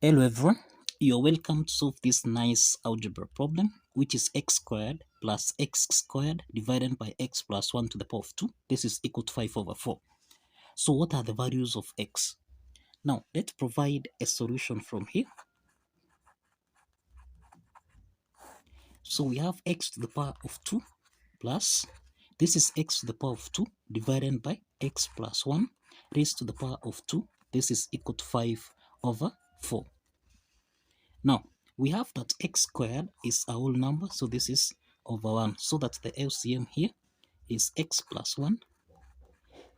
Hello everyone, you're welcome to solve this nice algebra problem, which is x squared plus x squared divided by x plus 1 to the power of 2. This is equal to 5 over 4. So what are the values of x? Now let's provide a solution from here. So we have x to the power of 2 plus, this is x to the power of 2 divided by x plus 1 raised to the power of 2. This is equal to 5 over 4. Now, we have that x squared is a whole number, so this is over 1, so that the LCM here is x plus 1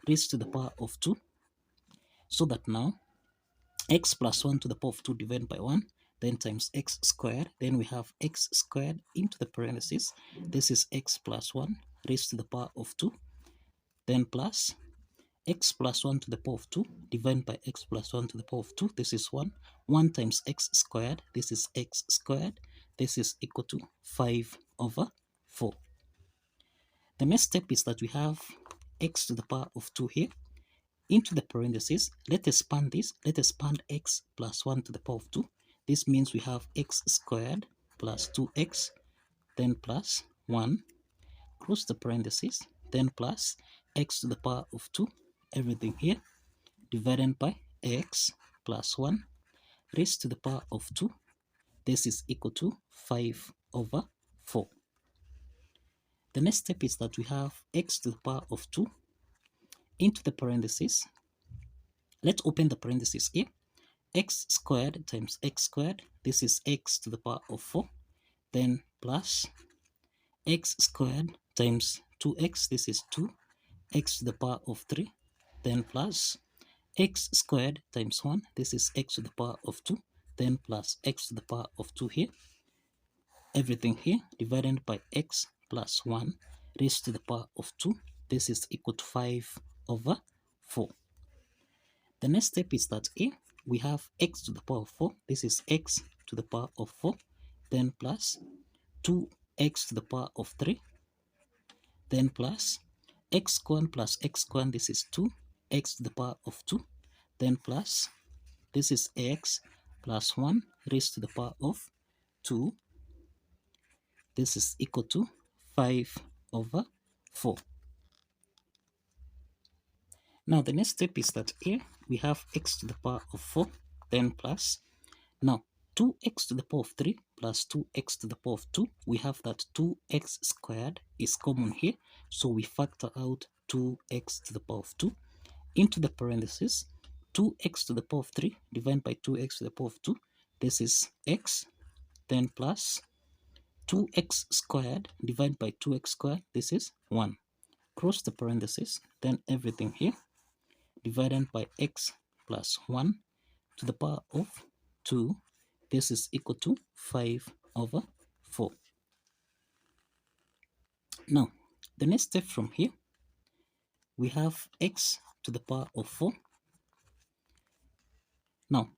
raised to the power of 2, so that now x plus 1 to the power of 2 divided by 1, then times x squared, then we have x squared into the parentheses, this is x plus 1 raised to the power of 2, then plus x plus 1 to the power of 2 divided by x plus 1 to the power of 2, this is 1. 1 times x squared, this is x squared, this is equal to 5 over 4. The next step is that we have x to the power of 2 here into the parentheses. Let us expand this. Let us expand x plus 1 to the power of 2. This means we have x squared plus 2x, then plus 1, close the parentheses, then plus x to the power of 2, everything here, divided by x plus 1 raised to the power of 2. This is equal to 5 over 4. The next step is that we have x to the power of 2 into the parentheses. Let's open the parentheses here. X squared times x squared, this is x to the power of 4, then plus x squared times 2x, this is 2x to the power of 3, then plus x squared times 1, this is x to the power of 2, then plus x to the power of 2 here, everything here, divided by x plus 1 raised to the power of 2, this is equal to 5 over 4. The next step is that here we have x to the power of 4, this is x to the power of 4, then plus 2x to the power of 3, then plus x squared plus x squared, this is 2x to the power of 2, then plus, this is x plus 1 raised to the power of 2, this is equal to 5 over 4. Now the next step is that here we have x to the power of 4, then plus, now 2x to the power of 3 plus 2x to the power of 2, we have that 2x squared is common here, so we factor out 2x to the power of 2 into the parentheses. 2x to the power of 3 divided by 2x to the power of 2, this is x, then plus 2x squared divided by 2x squared, this is 1. Cross the parentheses, then everything here, divided by x plus 1 to the power of 2, this is equal to 5 over 4. Now, the next step from here, we have x to the power of 4. Now,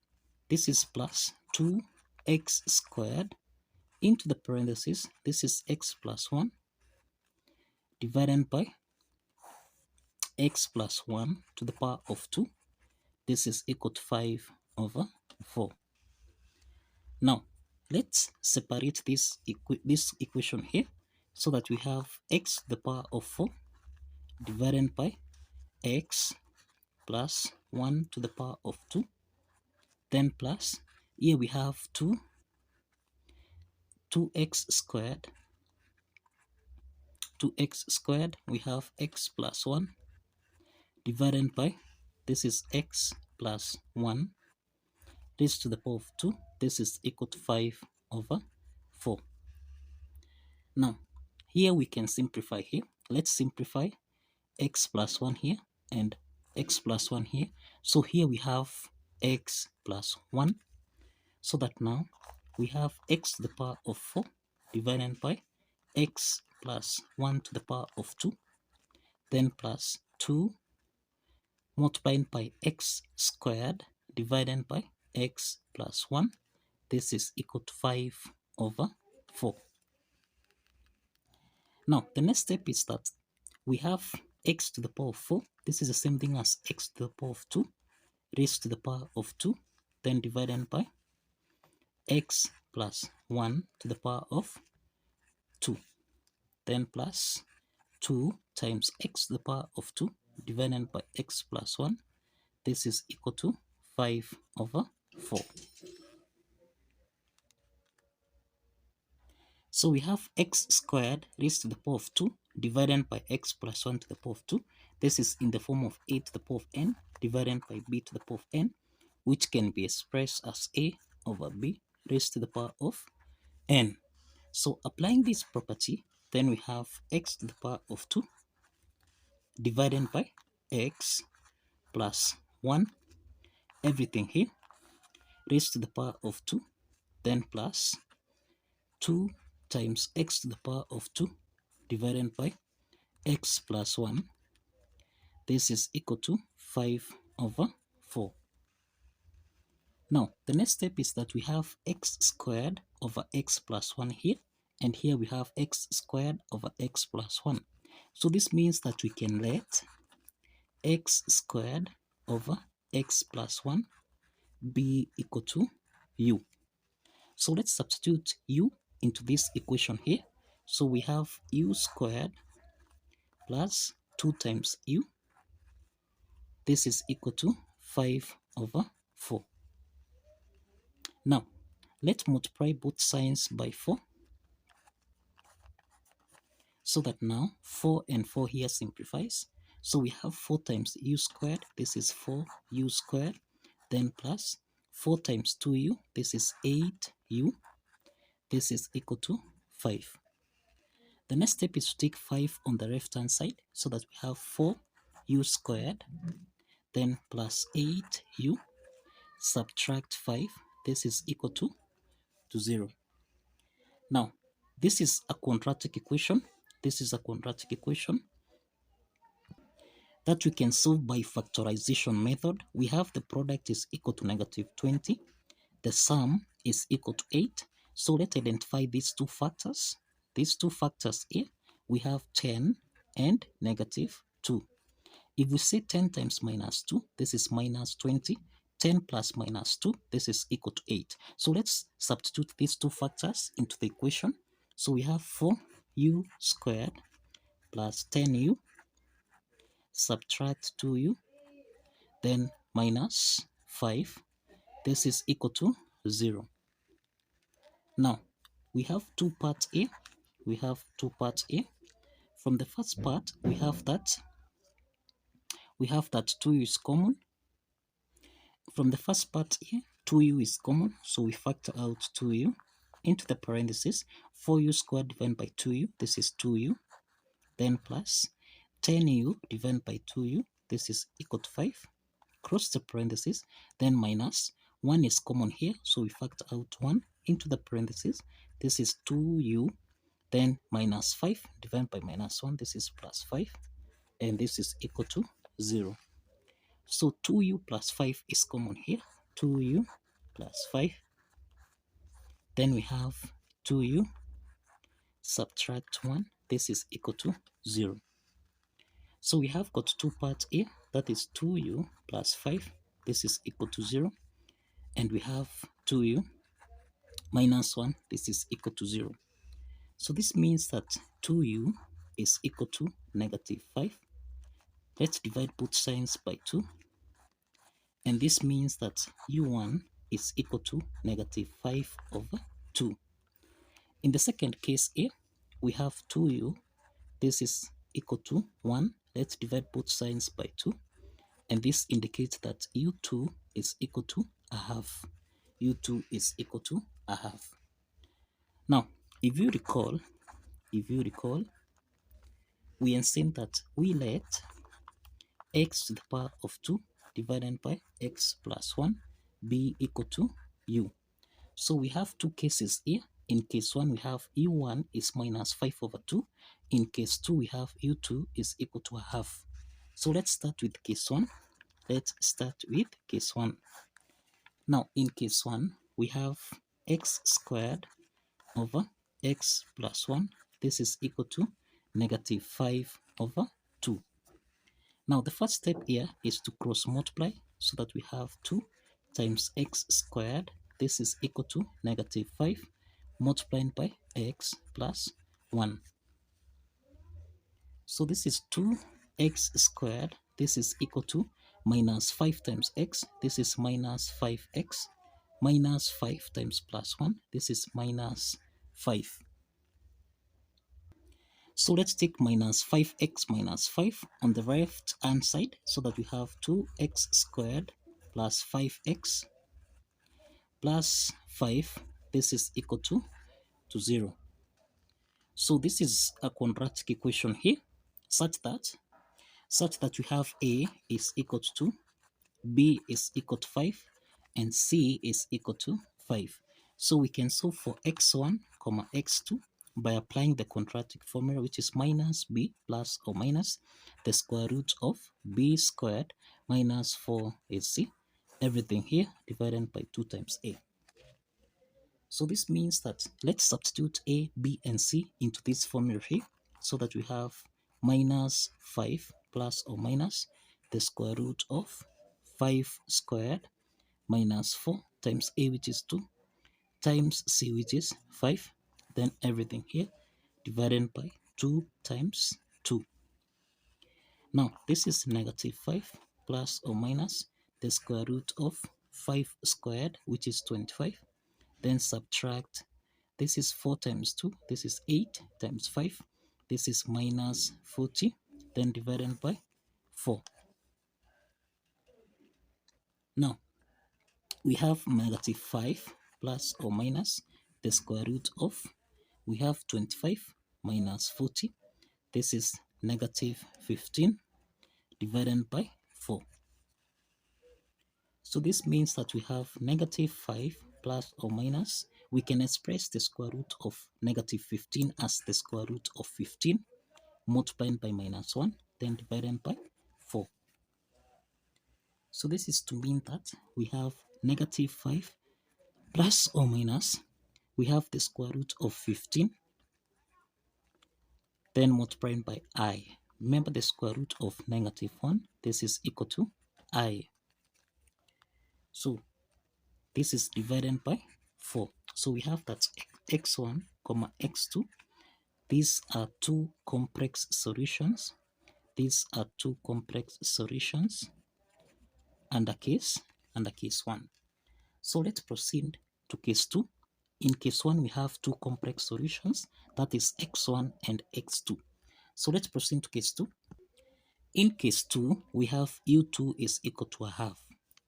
this is plus 2x squared into the parentheses, this is x plus 1 divided by x plus 1 to the power of 2, this is equal to 5 over 4. Now, let's separate this equation here so that we have x to the power of 4 divided by x plus 1 to the power of 2, then plus, here we have 2x squared, we have x plus 1 divided by, this is x plus 1 raised to the power of 2, this is equal to 5 over 4. Now, here we can simplify here. Let's simplify x plus 1 here and x plus 1 here. So here we have x plus 1, so that now we have x to the power of 4 divided by x plus 1 to the power of 2, then plus 2 multiplied by x squared divided by x plus 1, this is equal to 5 over 4. Now, the next step is that we have x to the power of 4, this is the same thing as x to the power of 2 raised to the power of 2, then divided by x plus 1 to the power of 2, then plus 2 times x to the power of 2 divided by x plus 1. This is equal to 5 over 4. So we have x squared raised to the power of 2 divided by x plus 1 to the power of 2. This is in the form of a to the power of n divided by b to the power of n, which can be expressed as a over b raised to the power of n. So applying this property, then we have x to the power of 2 divided by x plus 1, everything here, raised to the power of 2, then plus 2 times x to the power of 2 divided by x plus 1. This is equal to 5 over 4. Now, the next step is that we have x squared over x plus 1 here, and here we have x squared over x plus 1. So this means that we can let x squared over x plus 1 be equal to u. So let's substitute u into this equation here. So we have u squared plus 2 times u. This is equal to 5 over 4. Now, let's multiply both signs by 4. So that now 4 and 4 here simplifies. So we have 4 times u squared. This is 4u squared. Then plus 4 times 2u. This is 8u. This is equal to 5. The next step is to take 5 on the left hand side so that we have 4u squared, then plus 8u, subtract 5. This is equal to 0. Now, this is a quadratic equation. This is a quadratic equation that we can solve by factorization method. We have the product is equal to negative 20. The sum is equal to 8. So let's identify these two factors. These two factors here, we have 10 and negative 2. If we say 10 times minus 2, this is minus 20. 10 plus minus 2, this is equal to 8. So let's substitute these two factors into the equation. So we have 4u squared plus 10u, subtract 2u, then minus 5. This is equal to 0. Now, we have two parts here. We have two parts here. From the first part, we have that 2u is common. From the first part here, 2u is common, so we factor out 2u into the parentheses. 4u squared divided by 2u, this is 2u, then plus 10u divided by 2u, this is equal to 5, cross the parentheses, then minus 1 is common here, so we factor out 1 into the parentheses. This is 2u, then minus 5 divided by minus 1, this is plus 5, and this is equal to 0. So 2u plus 5 is common here, 2u plus 5. Then we have 2u, subtract 1, this is equal to 0. So we have got two parts here, that is 2u plus 5, this is equal to 0. And we have 2u minus 1, this is equal to 0. So this means that 2u is equal to negative 5. Let's divide both signs by 2. And this means that u1 is equal to negative 5 over 2. In the second case here, we have 2u. This is equal to 1. Let's divide both signs by 2. And this indicates that u2 is equal to a half. u2 is equal to a half. Now, if you recall, we assume that we let x to the power of 2 divided by x plus 1 be equal to u. So we have two cases here. In case 1, we have u1 is minus 5 over 2. In case 2, we have u2 is equal to a half. So let's start with case 1. Now, in case 1, we have x squared over x plus 1. This is equal to negative 5 over 2. Now, the first step here is to cross multiply so that we have 2 times x squared this is equal to negative 5 multiplied by x plus 1. So this is 2x squared. This is equal to minus 5 times x. This is minus 5x minus 5 times plus 1. This is minus 5. So let's take minus 5x minus 5 on the left hand side so that we have 2x squared plus 5x plus 5. This is equal to 0. So this is a quadratic equation here such that we have a is equal to 2, b is equal to 5, and c is equal to 5. So we can solve for x1, x2 by applying the quadratic formula, which is minus b plus or minus the square root of b squared minus 4ac, everything here divided by 2 times a. So this means that let's substitute a, b, and c into this formula here so that we have minus 5 plus or minus the square root of 5 squared minus 4 times a, which is 2, times c, which is 5, then everything here divided by 2 times 2. Now this is negative 5 plus or minus the square root of 5 squared, which is 25, then subtract, this is 4 times 2, this is 8 times 5, this is minus 40, then divided by 4. Now we have negative 5 plus or minus the square root of, we have 25 minus 40, this is negative 15 divided by 4. So this means that we have negative 5 plus or minus, we can express the square root of negative 15 as the square root of 15 multiplied by minus 1, then divided by 4. So this is to mean that we have negative 5 plus or minus, we have the square root of 15, then multiplied by I. Remember the square root of negative 1, this is equal to I. So this is divided by 4. So we have that x1, x2. These are two complex solutions. These are two complex solutions under case 1. So let's proceed to case 2. In case 1, we have two complex solutions, that is x1 and x2. So let's proceed to case 2. In case 2, we have u2 is equal to a half.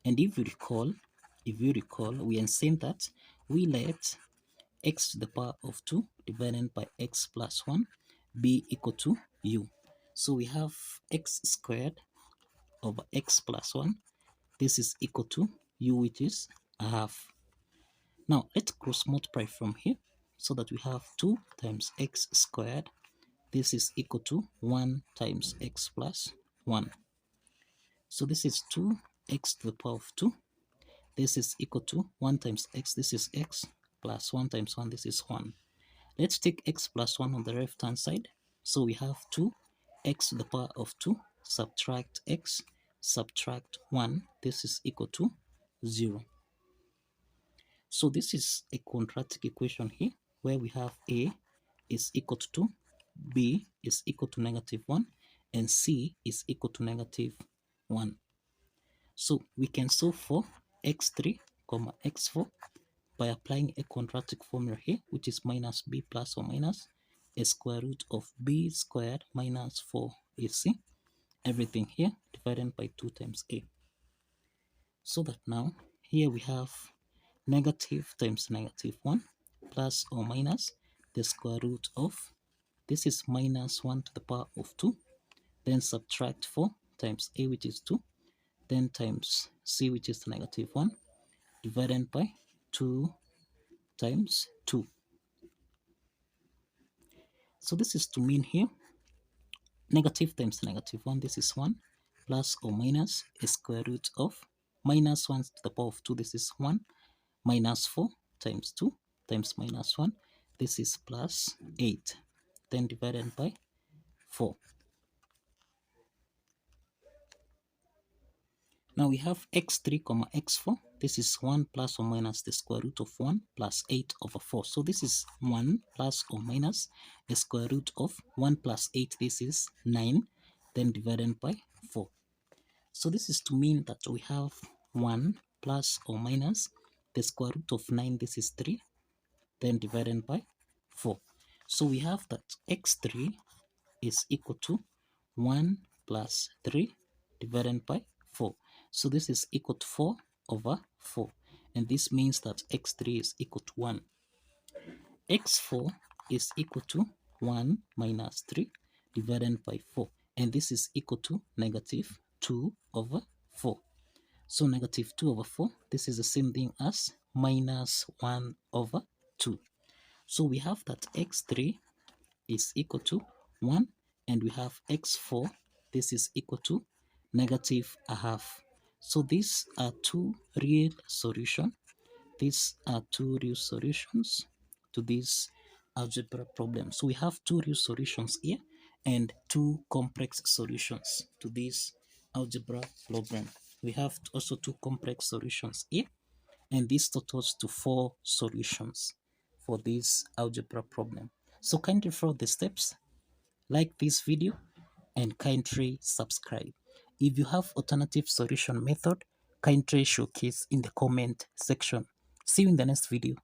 And if you recall, we are saying that we let x to the power of 2 divided by x plus 1 be equal to u. So we have x squared over x plus 1. This is equal to u, which is a half. Now let's cross multiply from here so that we have 2 times x squared. This is equal to 1 times x plus 1. So this is 2x to the power of 2. This is equal to 1 times x. This is x plus 1 times 1. This is 1. Let's take x plus 1 on the left hand side. So we have 2x to the power of 2. Subtract x, subtract 1. This is equal to 0. So this is a quadratic equation here where we have a is equal to 2, b is equal to negative 1, and c is equal to negative 1. So we can solve for x3, x4 by applying a quadratic formula here, which is minus b plus or minus a square root of b squared minus 4ac, everything here divided by 2 times a. So that now here we have negative times negative 1 plus or minus the square root of, this is minus 1 to the power of 2, then subtract 4 times a, which is 2, then times c, which is negative 1, divided by 2 times 2. So this is to mean here negative times negative 1, this is 1, plus or minus a square root of minus 1 to the power of 2, this is 1, minus 4 times 2 times minus 1, this is plus 8, then divided by 4. Now we have x3 comma x4. This is 1 plus or minus the square root of 1 plus 8 over 4. So this is 1 plus or minus the square root of 1 plus 8. This is 9, then divided by 4. So this is to mean that we have 1 plus or minus the square root of 9. This is 3, then divided by 4. So we have that x3 is equal to 1 plus 3 divided by 4. So this is equal to 4 over 4. And this means that x3 is equal to 1. x4 is equal to 1 minus 3 divided by 4. And this is equal to negative 2 over 4. So negative 2 over 4, this is the same thing as minus 1 over 2. So we have that x3 is equal to 1, and we have x4, this is equal to negative a half. So these are two real solutions. These are two real solutions to this algebra problem. So we have two real solutions here and two complex solutions to this algebra problem. We have also two complex solutions here, and this totals to 4 solutions for this algebra problem. So kindly follow the steps, like this video, and kindly subscribe. If you have alternative solution method, kindly showcase in the comment section. See you in the next video.